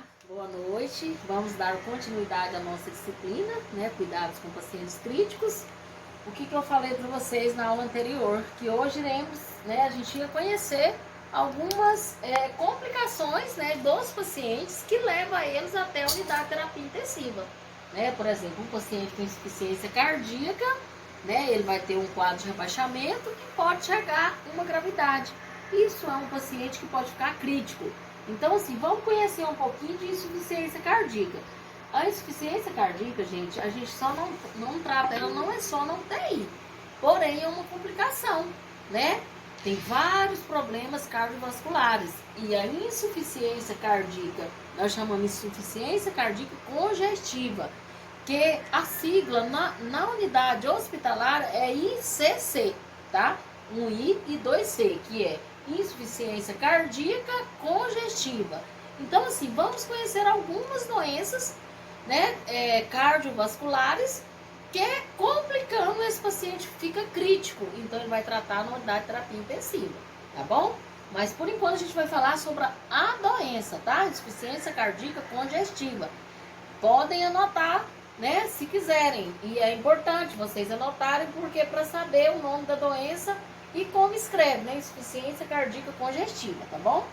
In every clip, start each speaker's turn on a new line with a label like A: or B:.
A: Olá, boa noite. Vamos dar continuidade à nossa disciplina, né? Cuidados com pacientes críticos. O que eu falei para vocês na aula anterior, que hoje iremos, né? A gente ia conhecer algumas complicações, né? Dos pacientes que levam eles até a unidade de terapia intensiva, né? Por exemplo, um paciente com insuficiência cardíaca, né? Ele vai ter um quadro de rebaixamento que pode chegar a uma gravidade. Isso é um paciente que pode ficar crítico. Então, assim, vamos conhecer um pouquinho de insuficiência cardíaca. A insuficiência cardíaca, gente, a gente só não trata, ela não é só na UTI, porém é uma complicação, né? Tem vários problemas cardiovasculares e a insuficiência cardíaca, nós chamamos de insuficiência cardíaca congestiva, que a sigla na unidade hospitalar é ICC, tá? Um I e dois C, que é insuficiência cardíaca congestiva. Então, assim, vamos conhecer algumas doenças, né, cardiovasculares, que complicando esse paciente fica crítico. Então, ele vai tratar na unidade de terapia intensiva, tá bom? Mas, por enquanto, a gente vai falar sobre a doença, tá? Insuficiência cardíaca congestiva. Podem anotar, né, se quiserem. E é importante vocês anotarem, porque para saber o nome da doença e como escreve, né? Insuficiência cardíaca congestiva, tá bom?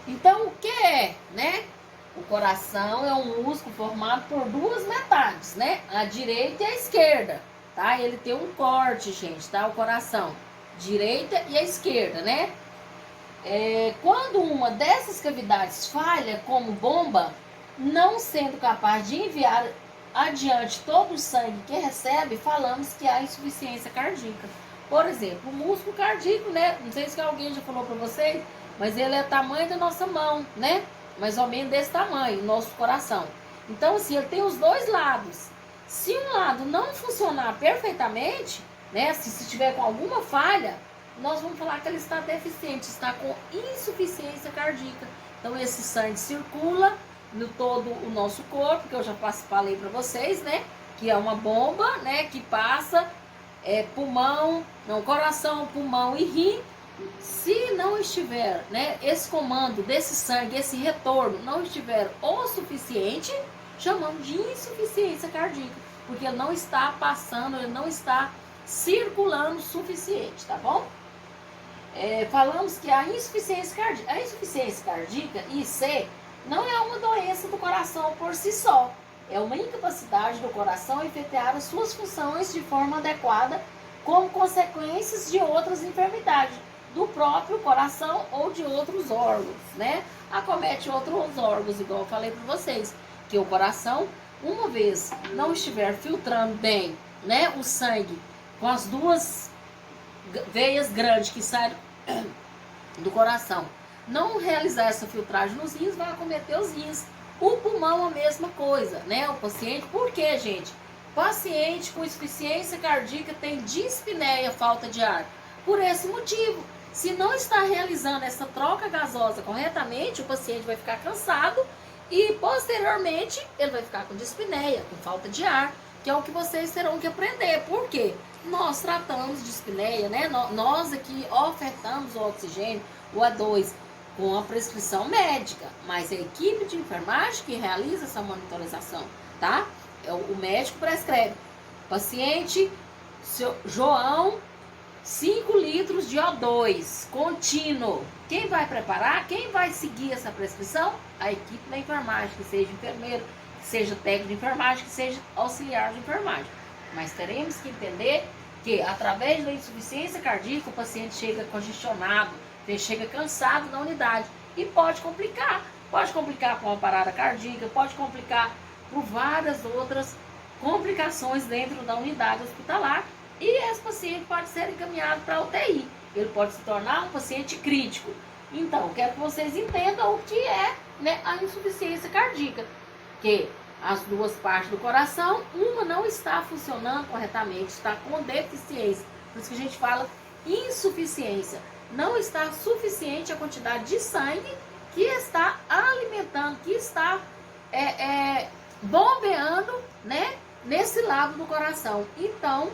A: Então, o que é, né? O coração é um músculo formado por duas metades, né? A direita e a esquerda, tá? Ele tem um corte, gente, tá? O coração, direita e a esquerda, né? Quando uma dessas cavidades falha como bomba, não sendo capaz de enviar adiante todo o sangue que recebe, falamos que há insuficiência cardíaca. Por exemplo, o músculo cardíaco, né? Não sei se alguém já falou para vocês, mas ele é o tamanho da nossa mão, né? Mais ou menos desse tamanho, o nosso coração. Então, assim, ele tem os dois lados. Se um lado não funcionar perfeitamente, né? Se tiver com alguma falha, nós vamos falar que ele está deficiente, está com insuficiência cardíaca. Então, esse sangue circula no todo o nosso corpo, que eu já falei para vocês, né? Que é uma bomba, né? Que passa coração, pulmão e rim. Se não estiver, né, esse comando desse sangue, esse retorno não estiver o suficiente, chamamos de insuficiência cardíaca, porque ele não está passando, ele não está circulando o suficiente, tá bom? Falamos que a insuficiência cardíaca, IC, não é uma doença do coração por si só. É uma incapacidade do coração efetuar as suas funções de forma adequada, como consequências de outras enfermidades do próprio coração ou de outros órgãos, né? Acomete outros órgãos, igual eu falei para vocês, que o coração, uma vez não estiver filtrando bem, né, o sangue com as duas veias grandes que saem do coração, não realizar essa filtragem nos rins, vai acometer os rins. O pulmão a mesma coisa, né? O paciente, por quê, gente? Paciente com insuficiência cardíaca tem dispneia, falta de ar. Por esse motivo, se não está realizando essa troca gasosa corretamente, o paciente vai ficar cansado e posteriormente ele vai ficar com dispneia, com falta de ar, que é o que vocês terão que aprender. Por quê? Nós tratamos dispneia, né? Nós aqui ofertamos o oxigênio, o A2, com a prescrição médica, mas é a equipe de enfermagem que realiza essa monitorização, tá? O médico prescreve. Paciente, seu João, 5 litros de O2 contínuo. Quem vai preparar, quem vai seguir essa prescrição? A equipe da enfermagem, que seja enfermeiro, que seja técnico de enfermagem, que seja auxiliar de enfermagem. Mas teremos que entender que, através da insuficiência cardíaca, o paciente chega congestionado, ele chega cansado na unidade e pode complicar com uma parada cardíaca, pode complicar por várias outras complicações dentro da unidade hospitalar, e esse paciente pode ser encaminhado para a UTI, ele pode se tornar um paciente crítico. Então, quero que vocês entendam o que é, né, a insuficiência cardíaca, que as duas partes do coração, uma não está funcionando corretamente, está com deficiência, por isso que a gente fala insuficiência. Não está suficiente a quantidade de sangue que está alimentando, que está bombeando, né, nesse lado do coração. Então,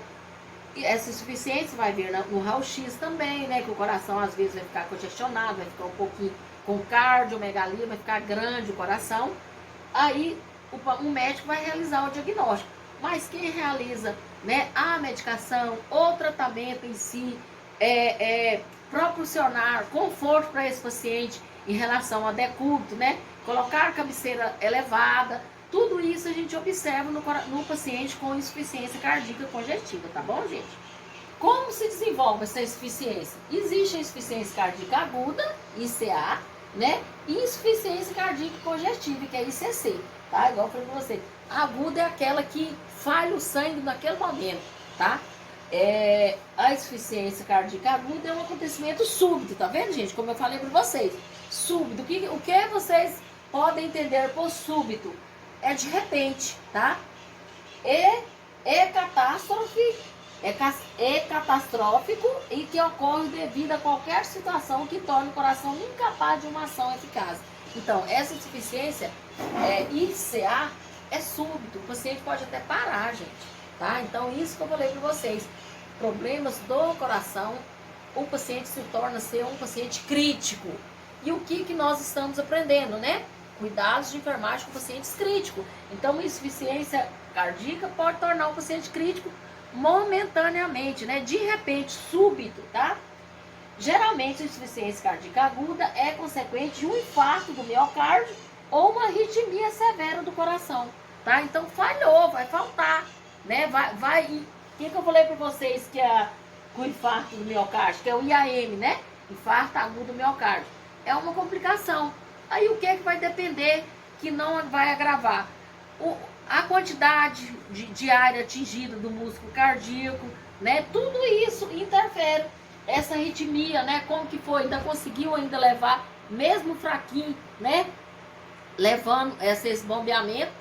A: essa insuficiência vai vir no raio-x também, né, que o coração às vezes vai ficar congestionado, vai ficar um pouquinho com cardiomegalia, vai ficar grande o coração. Aí o médico vai realizar o diagnóstico. Mas quem realiza, né, a medicação, o tratamento em si, proporcionar conforto para esse paciente em relação a decúbito, né, colocar cabeceira elevada, tudo isso a gente observa no paciente com insuficiência cardíaca congestiva, tá bom, gente? Como se desenvolve essa insuficiência? Existe a insuficiência cardíaca aguda, ICA, né? E insuficiência cardíaca congestiva, que é ICC, tá? Igual eu falei pra você. A aguda é aquela que falha o sangue naquele momento, tá? A insuficiência cardíaca aguda é um acontecimento súbito, tá vendo, gente? Como eu falei pra vocês. Súbito. O que vocês podem entender por súbito? É de repente, tá? Catástrofe. É catastrófico e que ocorre devido a qualquer situação que torne o coração incapaz de uma ação eficaz. Então, essa insuficiência ICA é súbito. O paciente pode até parar, gente, tá? Então, isso que eu falei para vocês. Problemas do coração, o paciente se torna ser um paciente crítico. E o que nós estamos aprendendo, né? Cuidados de enfermagem com pacientes críticos. Então, insuficiência cardíaca pode tornar o paciente crítico momentaneamente, né? De repente, súbito, tá? Geralmente, a insuficiência cardíaca aguda é consequente de um infarto do miocárdio ou uma arritmia severa do coração, tá? Então, falhou, vai faltar, né? O que eu falei para vocês que é o infarto do miocárdio, que é o IAM, né? Infarto agudo do miocárdio. É uma complicação. Aí, o que vai depender que não vai agravar? A quantidade de área atingida do músculo cardíaco, né? Tudo isso interfere. Essa arritmia, né? Como que foi? Ainda conseguiu levar, mesmo fraquinho, né? Levando esse bombeamento.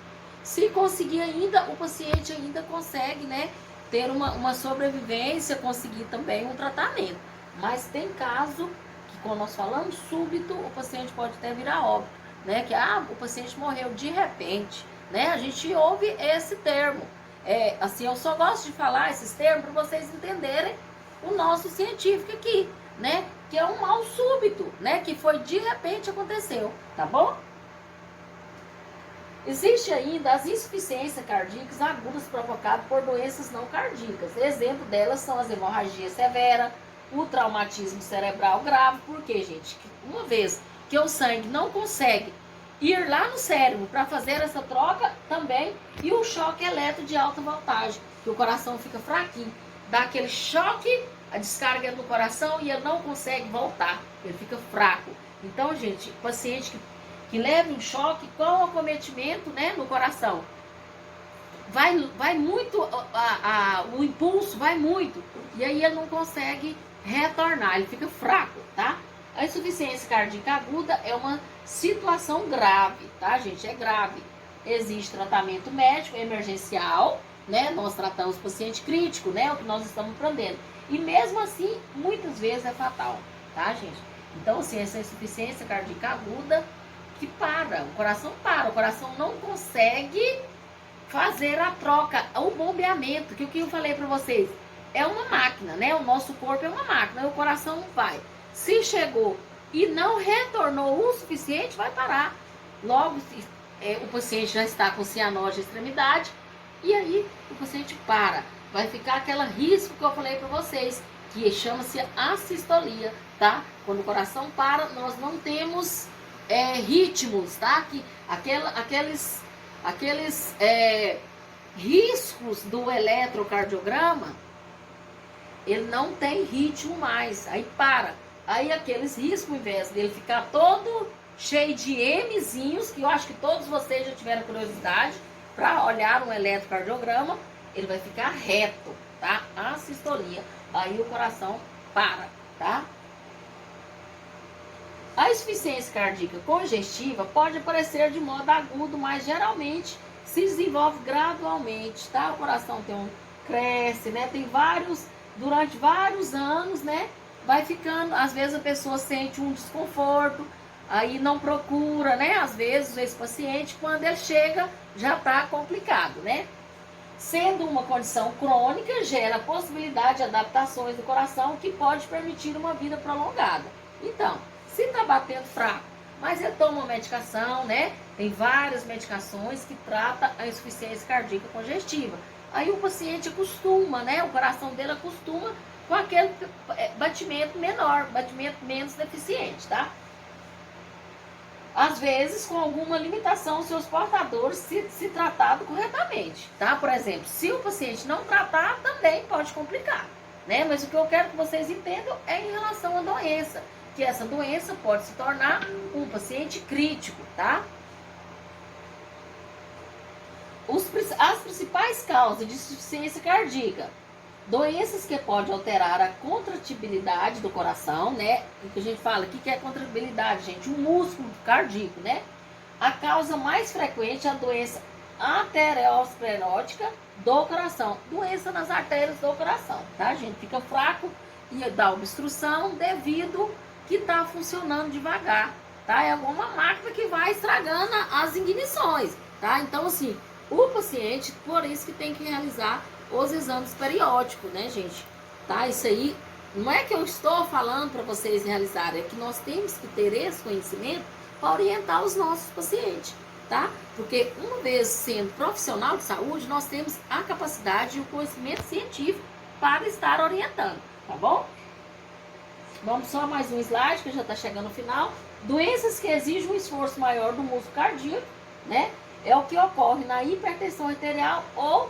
A: Se conseguir ainda, o paciente ainda consegue, né? Ter uma sobrevivência, conseguir também um tratamento. Mas tem caso que, quando nós falamos súbito, o paciente pode até virar óbito, né? Que o paciente morreu de repente. Né? A gente ouve esse termo. Assim, eu só gosto de falar esses termos para vocês entenderem o nosso científico aqui, né? Que é um mal súbito, né? Que foi de repente aconteceu, tá bom? Existe ainda as insuficiências cardíacas agudas provocadas por doenças não cardíacas. Exemplo delas são as hemorragias severas, o traumatismo cerebral grave. Por quê, gente? Uma vez que o sangue não consegue ir lá no cérebro para fazer essa troca também, e o choque elétrico de alta voltagem, que o coração fica fraquinho, dá aquele choque, a descarga no coração e ele não consegue voltar, ele fica fraco. Então, gente, paciente que leva um choque com acometimento, né, no coração, vai muito, o impulso vai muito, e aí ele não consegue retornar, ele fica fraco, tá? A insuficiência cardíaca aguda é uma situação grave, tá, gente? É grave. Existe tratamento médico emergencial, né? Nós tratamos paciente crítico, né? O que nós estamos aprendendo. E mesmo assim, muitas vezes é fatal, tá, gente? Então, assim, essa insuficiência cardíaca aguda que para, o coração não consegue fazer a troca, o bombeamento, que o que eu falei para vocês, é uma máquina, né? O nosso corpo é uma máquina, e o coração não vai. Se chegou e não retornou o suficiente, vai parar. Logo, o paciente já está com cianose de extremidade, e aí o paciente para. Vai ficar aquele risco que eu falei para vocês, que chama-se assistolia, tá? Quando o coração para, nós não temos ritmos, tá? Aqueles riscos do eletrocardiograma, ele não tem ritmo mais, aí para. Aí aqueles riscos, ao invés dele ficar todo cheio de Mzinhos, que eu acho que todos vocês já tiveram curiosidade para olhar um eletrocardiograma, ele vai ficar reto, tá? Assistolia. Aí o coração para, tá? A insuficiência cardíaca congestiva pode aparecer de modo agudo, mas geralmente se desenvolve gradualmente, tá? O coração cresce, né? Durante vários anos, né? Vai ficando, às vezes a pessoa sente um desconforto, aí não procura, né? Às vezes esse paciente, quando ele chega, já está complicado, né? Sendo uma condição crônica, gera a possibilidade de adaptações do coração que pode permitir uma vida prolongada. Então, se está batendo fraco, mas ele toma uma medicação, né? Tem várias medicações que tratam a insuficiência cardíaca congestiva. Aí o paciente acostuma, né? O coração dele acostuma com aquele batimento menor, batimento menos deficiente, tá? Às vezes, com alguma limitação, seus portadores, se tratado corretamente, tá? Por exemplo, se o paciente não tratar, também pode complicar, né? Mas o que eu quero que vocês entendam é em relação à doença, que essa doença pode se tornar um paciente crítico, tá? As principais causas de insuficiência cardíaca: doenças que podem alterar a contratibilidade do coração, né? O que a gente fala, o que é contratibilidade, gente? O músculo cardíaco, né? A causa mais frequente é a doença arteriosclerótica do coração, doença nas artérias do coração, tá, gente? Fica fraco e dá obstrução devido que tá funcionando devagar, tá? É alguma máquina que vai estragando as ignições, tá? Então, assim, o paciente, por isso que tem que realizar os exames periódicos, né, gente? Tá? Isso aí não é que eu estou falando para vocês realizarem, é que nós temos que ter esse conhecimento para orientar os nossos pacientes, tá? Porque uma vez sendo profissional de saúde, nós temos a capacidade e o conhecimento científico para estar orientando, tá bom? Vamos só mais um slide que já está chegando no final. Doenças que exigem um esforço maior do músculo cardíaco, né? É o que ocorre na hipertensão arterial ou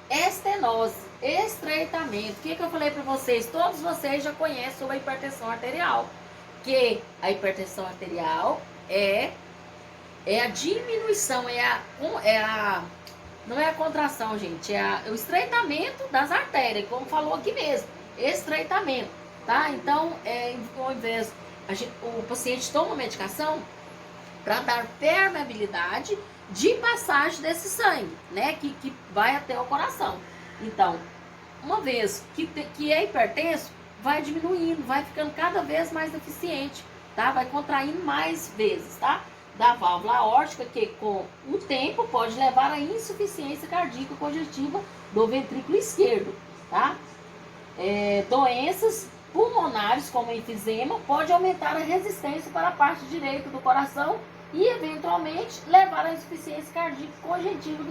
A: estenose, estreitamento. O que eu falei para vocês? Todos vocês já conhecem sobre a hipertensão arterial. Que a hipertensão arterial é a diminuição, não é a contração, gente, é o estreitamento das artérias, como falou aqui mesmo, estreitamento, tá? Então, ao invés, o paciente toma medicação para dar permeabilidade de passagem desse sangue, né, que vai até o coração. Então, uma vez que é hipertenso, vai diminuindo, vai ficando cada vez mais deficiente, tá? Vai contraindo mais vezes, tá? Da válvula aórtica, que com o tempo pode levar à insuficiência cardíaca congestiva do ventrículo esquerdo, tá? Doenças pulmonares, como enfisema, pode aumentar a resistência para a parte direita do coração e, eventualmente, levar à insuficiência cardíaca congestiva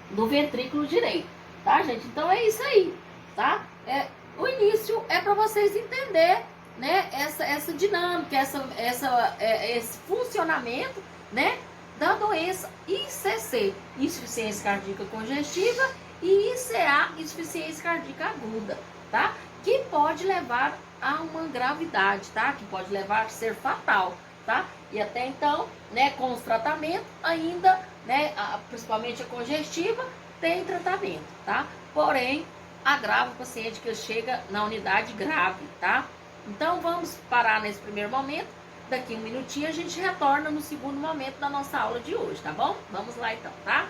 A: do ventrículo direito, tá, gente? Então é isso aí, tá? O início é para vocês entenderem, né, essa dinâmica, esse funcionamento, né, da doença ICC, insuficiência cardíaca congestiva, e ICA, insuficiência cardíaca aguda, tá? Que pode levar a uma gravidade, tá? Que pode levar a ser fatal, tá? E até então, né, com os tratamentos ainda, né, principalmente a congestiva, tem tratamento, tá? Porém, agrava o paciente que chega na unidade grave, tá? Então, vamos parar nesse primeiro momento. Daqui um minutinho a gente retorna no segundo momento da nossa aula de hoje, tá bom? Vamos lá então, tá?